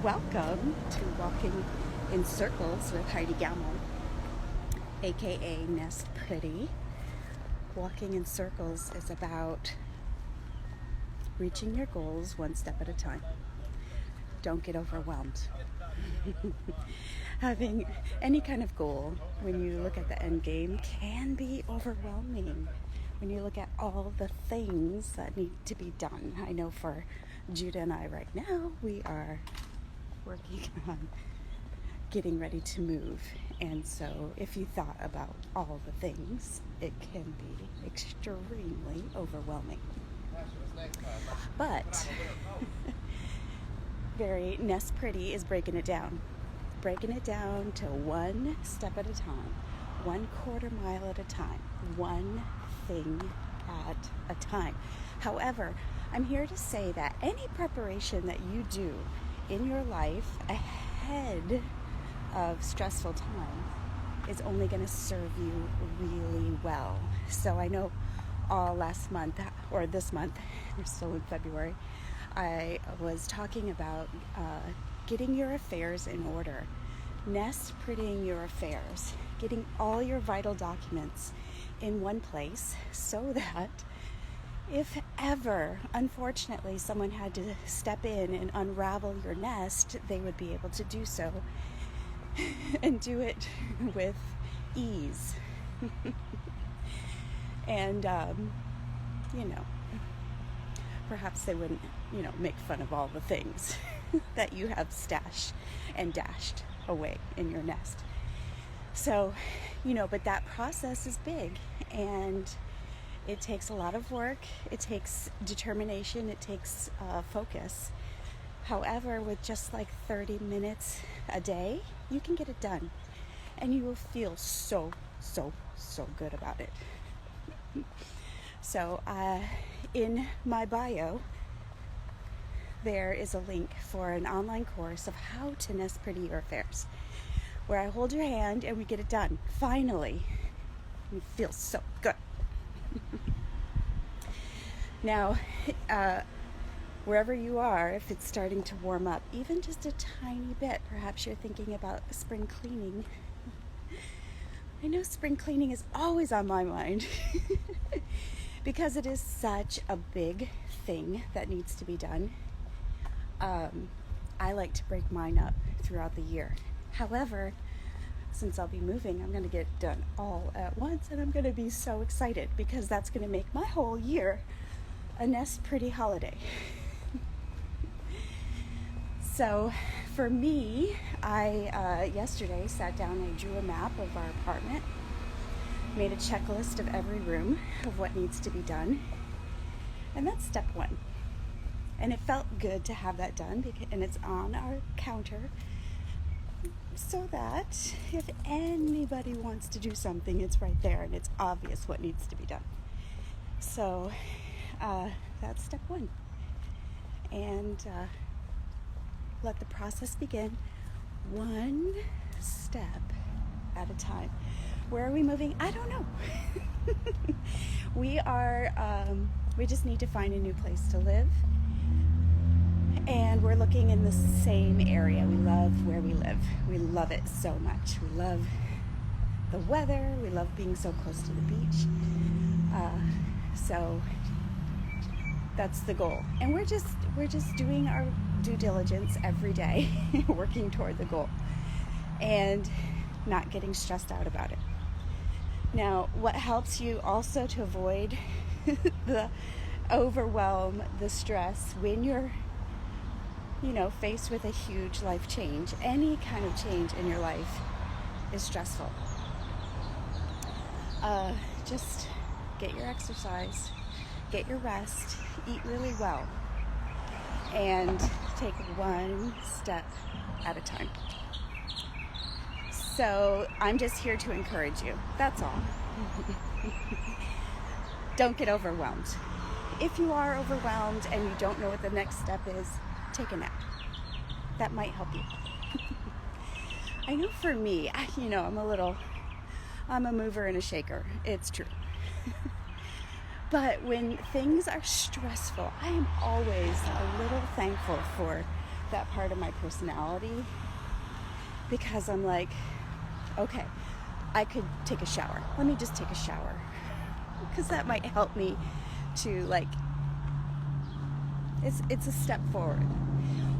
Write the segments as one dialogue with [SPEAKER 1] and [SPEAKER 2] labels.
[SPEAKER 1] Welcome to Walking in Circles with Heidi Gammill, aka Nest Pretty. Walking in Circles is about reaching your goals one step at a time. Don't get overwhelmed. Having any kind of goal, when you look at the end game, can be overwhelming. When you look at all the things that need to be done. I know for Judah and I right now, we are working on getting ready to move. And so if you thought about all the things, it can be extremely overwhelming. But very Nest Pretty is breaking it down to one step at a time, 1/4 mile at a time, one thing at a time. However, I'm here to say that any preparation that you do in your life ahead of stressful time is only going to serve you really well. So I know all last month, or this month, we're still in February, I was talking about getting your affairs in order, nest prettying your affairs, getting all your vital documents in one place so that if ever, unfortunately, someone had to step in and unravel your nest, they would be able to do so and do it with ease. And, perhaps they wouldn't, make fun of all the things that you have stashed and dashed away in your nest. So, but that process is big, and it takes a lot of work, it takes determination, it takes focus. However, with just like 30 minutes a day, you can get it done. And you will feel so good about it. So, in my bio, there is a link for an online course of how to nest pretty your affairs, where I hold your hand and we get it done. Finally, you feel so good. Now, wherever you are, if it's starting to warm up, even just a tiny bit, perhaps you're thinking about spring cleaning. I know spring cleaning is always on my mind because it is such a big thing that needs to be done. I like to break mine up throughout the year. However, since I'll be moving, I'm going to get it done all at once, and I'm going to be so excited because that's going to make my whole year a Nest Pretty holiday. So for me, I yesterday sat down and drew a map of our apartment, made a checklist of every room of what needs to be done, and that's step one. And it felt good to have that done, and it's on our counter, so that if anybody wants to do something, it's right there and it's obvious what needs to be done. So that's step one. And let the process begin, one step at a time. Where are we moving? I don't know. We just need to find a new place to live. And we're looking in the same area. We love where we live. We love it so much. We love the weather. We love being so close to the beach. So that's the goal. And we're just doing our due diligence every day, working toward the goal and not getting stressed out about it. Now, what helps you also to avoid the overwhelm, the stress when you're faced with a huge life change, any kind of change in your life is stressful. Just get your exercise, get your rest, eat really well, and take one step at a time. So I'm just here to encourage you. That's all. Don't get overwhelmed. If you are overwhelmed and you don't know what the next step is, take a nap. That might help you. I know for me, I'm a mover and a shaker. It's true. But when things are stressful, I am always a little thankful for that part of my personality, because I'm like, okay, I could take a shower. Let me just take a shower, because that might help me to, like, it's a step forward.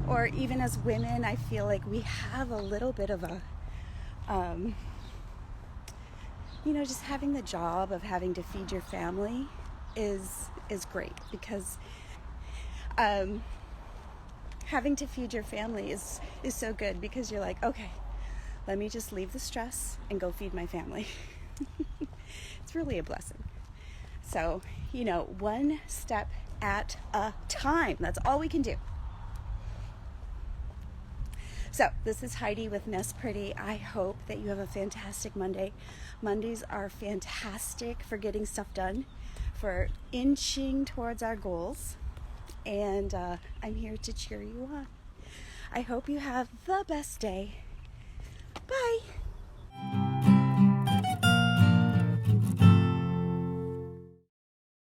[SPEAKER 1] Or even as women, I feel like we have a little bit of a, just having the job of having to feed your family is great, because having to feed your family is so good, because you're like, okay, let me just leave the stress and go feed my family. It's really a blessing. So, one step at a time. That's all we can do. So, this is Heidi with Nest Pretty. I hope that you have a fantastic Monday. Mondays are fantastic for getting stuff done, for inching towards our goals. And I'm here to cheer you on. I hope you have the best day.